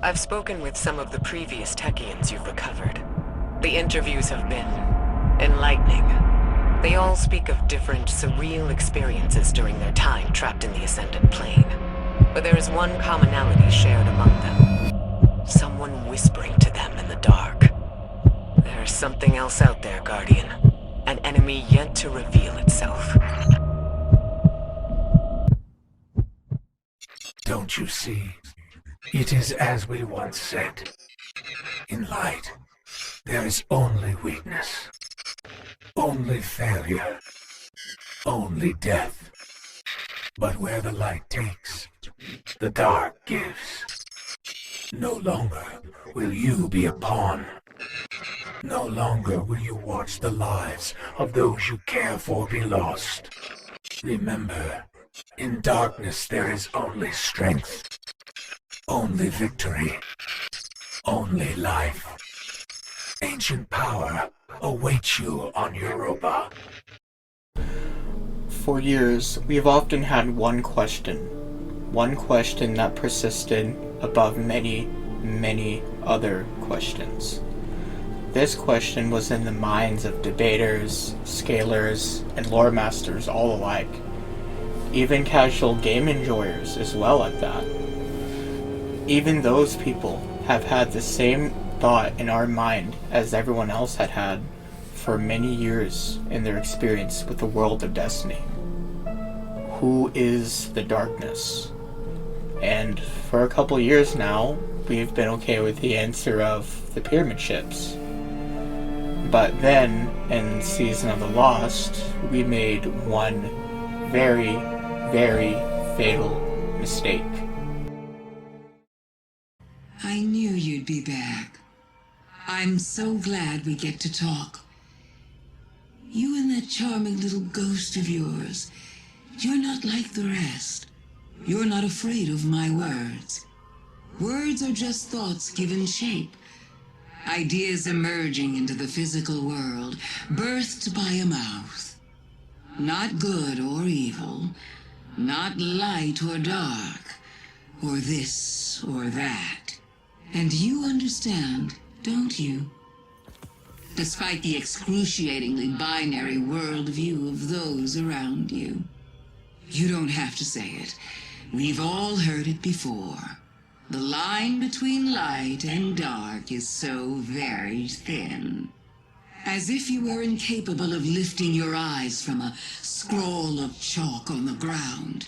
I've spoken with some of the previous Techians you've recovered. The interviews have been enlightening. They all speak of different surreal experiences during their time trapped in the Ascendant Plane. But there is one commonality shared among them. Someone whispering to them in the dark. There's something else out there, Guardian. An enemy yet to reveal itself. Don't you see? It is as we once said. In light, there is only weakness. Only failure. Only death. But where the light takes, the dark gives. No longer will you be a pawn. No longer will you watch the lives of those you care for be lost. Remember, in darkness there is only strength. Only victory. Only life. Ancient power awaits you on Europa. For years, we've often had one question that persisted above many, many other questions. This question was in the minds of debaters, scalers, and lore masters all alike. Even casual game enjoyers as well at that. Even those people have had the same thought in our mind as everyone else had for many years in their experience with the world of Destiny. Who is the darkness? And for a couple years now, we've been okay with the answer of the pyramid ships. But then, in Season of the Lost, we made one very, very fatal mistake. I knew you'd be back. I'm so glad we get to talk. You and that charming little ghost of yours, you're not like the rest. You're not afraid of my words. Words are just thoughts given shape. Ideas emerging into the physical world, birthed by a mouth. Not good or evil, not light or dark, or this or that. And you understand, don't you? Despite the excruciatingly binary worldview of those around you. You don't have to say it. We've all heard it before. The line between light and dark is so very thin. As if you were incapable of lifting your eyes from a scroll of chalk on the ground.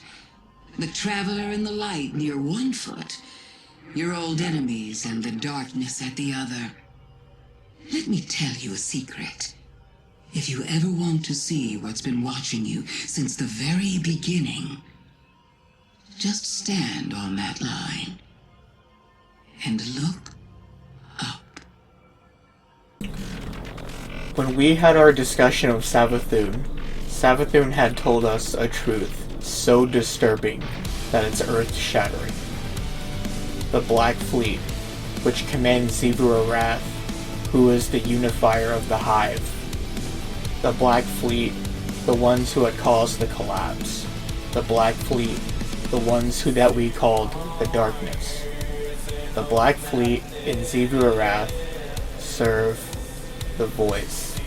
The traveler in the light near one foot, your old enemies and the darkness at the other. Let me tell you a secret. If you ever want to see what's been watching you since the very beginning, just stand on that line and look up. When we had our discussion of Savathûn had told us a truth so disturbing that it's earth-shattering. The Black Fleet, which commands Zebra Wrath, who is the unifier of the Hive. The Black Fleet, the ones who had caused the collapse. The Black Fleet, the ones that we called the Darkness. The Black Fleet in Zebra Wrath serve the voice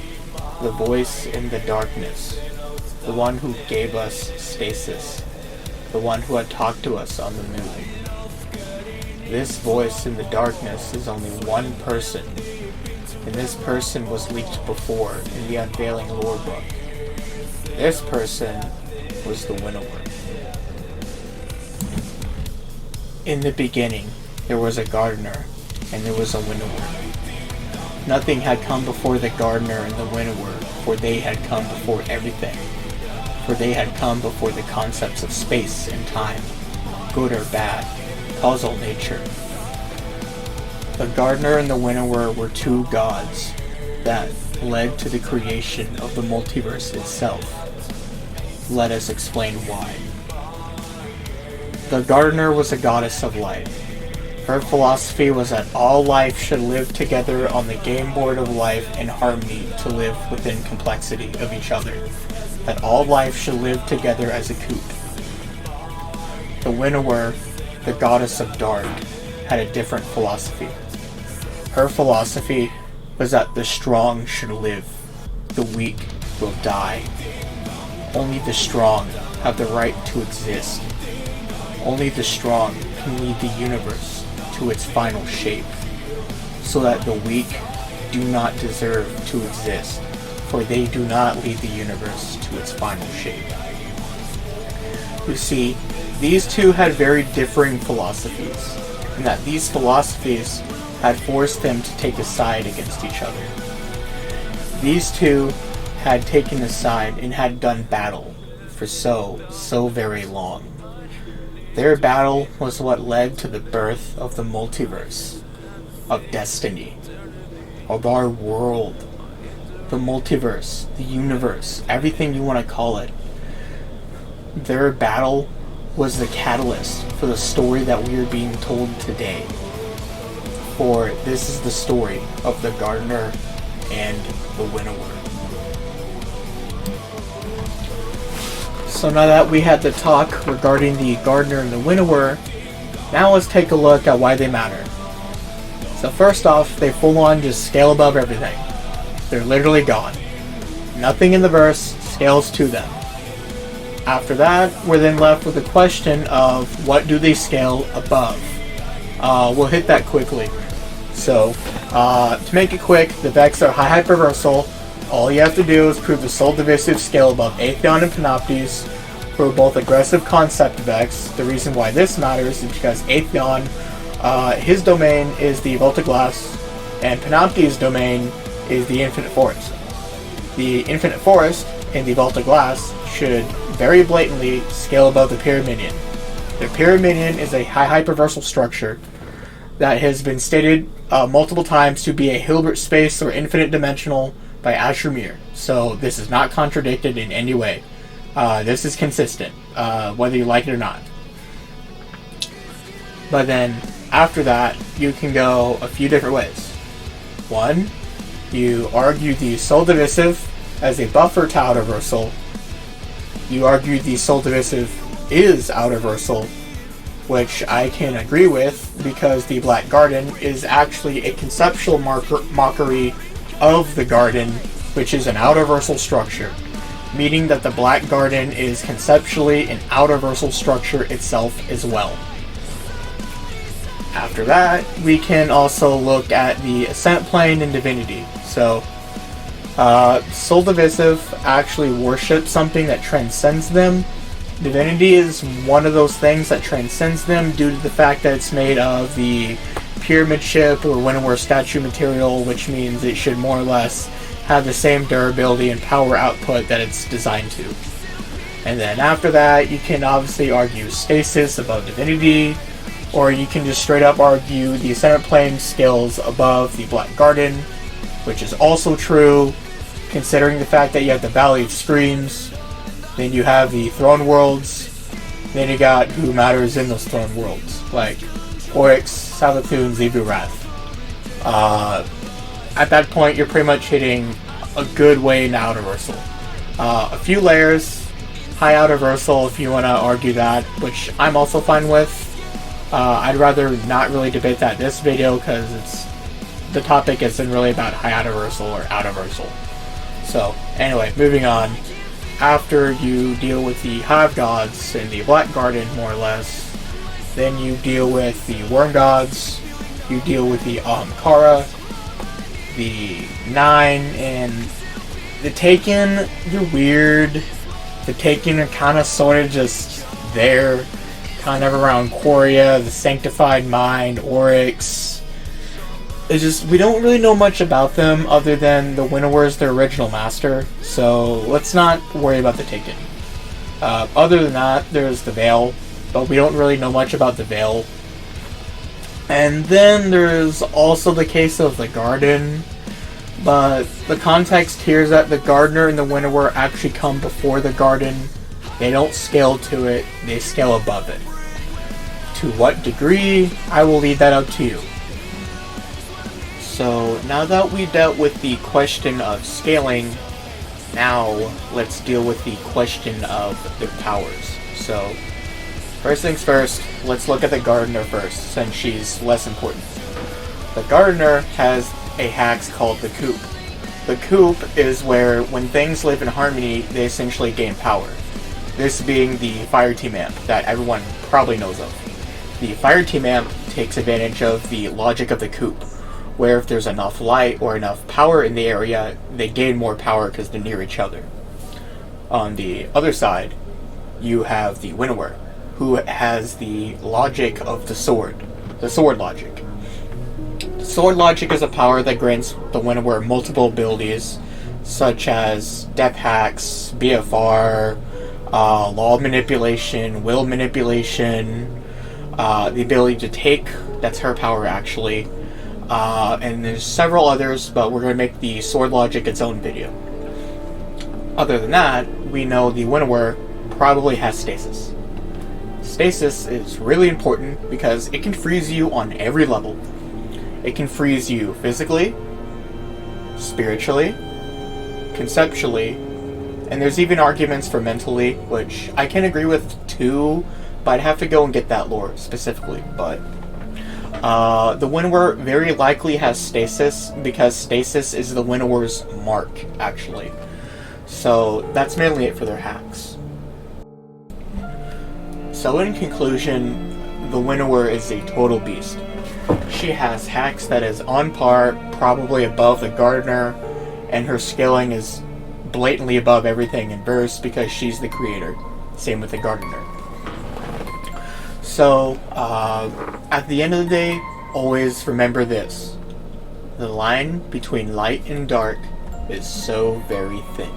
in the darkness, the one who gave us stasis, the one who had talked to us on the moon. This voice in the darkness is only one person, and this person was leaked before in the Unveiling lore book. This person was the Winnower. In the beginning, there was a gardener, and there was a Winnower. Nothing had come before the gardener and the Winnower, for they had come before everything. For they had come before the concepts of space and time, good or bad, causal nature. The gardener and the Winnower were two gods that led to the creation of the multiverse itself. Let us explain why. The gardener was a goddess of light. Her philosophy was that all life should live together on the game board of life in harmony to live within complexity of each other. That all life should live together as a coop. The Winnower, the goddess of dark, had a different philosophy. Her philosophy was that the strong should live, the weak will die. Only the strong have the right to exist. Only the strong can lead the universe to its final shape, so that the weak do not deserve to exist, for they do not lead the universe to its final shape. You see, these two had very differing philosophies, and that these philosophies had forced them to take a side against each other. These two had taken a side and had done battle for so very long. Their battle was what led to the birth of the multiverse, of destiny, of our world, the multiverse, the universe, everything you want to call it. Their battle was the catalyst for the story that we are being told today. For this is the story of the Gardener and the Winnower. So now that we had the talk regarding the Gardener and the Winnower, now let's take a look at why they matter. So first off, they full on just scale above everything. They're literally gone. Nothing in the verse scales to them. After that, we're then left with the question of what do they scale above? We'll hit that quickly. So, to make it quick, the Vex are high hyperversal. All you have to do is prove the Soul Divisive scale above Atheon and Panoptes for both aggressive concept Vex. The reason why this matters is because Atheon, his domain is the Volta Glass, and Panoptes' domain is the Infinite Forest. The Infinite Forest and the Volta Glass should very blatantly scale above the Pyraminion. The Pyraminion is a high hyperversal structure that has been stated multiple times to be a Hilbert space or infinite dimensional by Asher Mir. So this is not contradicted in any way. This is consistent, whether you like it or not. But then, after that, you can go a few different ways. One, you argue the Soul Divisive as a buffer to Outerversal. You argue the Soul Divisive is Outerversal, which I can agree with because the Black Garden is actually a conceptual mockery of the Garden, which is an Outerversal structure, meaning that the Black Garden is conceptually an Outerversal structure itself as well. After that, we can also look at the Ascent Plane and Divinity. So, Soul Divisive actually worships something that transcends them. Divinity is one of those things that transcends them due to the fact that it's made of the Pyramid Ship or Winnower statue material, which means it should more or less have the same durability and power output that it's designed to. And then after that, you can obviously argue Stasis above Divinity, or you can just straight up argue the Ascendant Plane scales above the Black Garden, which is also true, considering the fact that you have the Valley of Screams, then you have the Throne Worlds, then you got who matters in those Throne Worlds, like Oryx, Savathûn, Xivu, Wrath. At that point, you're pretty much hitting a good way in Outerversal. A few layers, high Outerversal if you want to argue that, which I'm also fine with. I'd rather not really debate that in this video because the topic isn't really about high Outerversal or Outerversal. So, anyway, moving on. After you deal with the Hive Gods in the Black Garden, more or less, then you deal with the Worm Gods, you deal with the Ahamkara, the Nine, and the Taken. They're weird. The Taken are kind of sort of just there, kind of around Quoria, the Sanctified Mind, Oryx. It's just, we don't really know much about them other than the Winnower is their original master, so let's not worry about the Taken. Other than that, there's the Veil, but we don't really know much about the Veil. And then there's also the case of the Garden, but the context here is that the Gardener and the Winnower actually come before the Garden. They don't scale to it, they scale above it. To what degree, I will leave that up to you. So, now that we dealt with the question of scaling, now let's deal with the question of the powers. So, First things first, let's look at the Gardener first, since she's less important. The Gardener has a hack called the Coop. The Coop is where, when things live in harmony, they essentially gain power. This being the Fire Team Amp that everyone probably knows of. The Fire Team Amp takes advantage of the logic of the Coop, where if there's enough light or enough power in the area, they gain more power because they're near each other. On the other side, you have the Winnower, who has the logic of the sword logic. The sword logic is a power that grants the Winnower multiple abilities, such as depth hacks, BFR, law manipulation, will manipulation, the ability to take, that's her power actually, and there's several others, but we're going to make the sword logic its own video. Other than that, we know the Winnower probably has stasis. Stasis is really important because it can freeze you on every level. It can freeze you physically, spiritually, conceptually, and there's even arguments for mentally, which I can agree with too, but I'd have to go and get that lore specifically. But the Winnower very likely has stasis because stasis is the Winnower's mark, actually. So that's mainly it for their hacks. So in conclusion, the Winnower is a total beast. She has hacks that is on par, probably above the Gardener, and her scaling is blatantly above everything in Verse because she's the creator. Same with the Gardener. So, at the end of the day, always remember this. The line between light and dark is so very thin.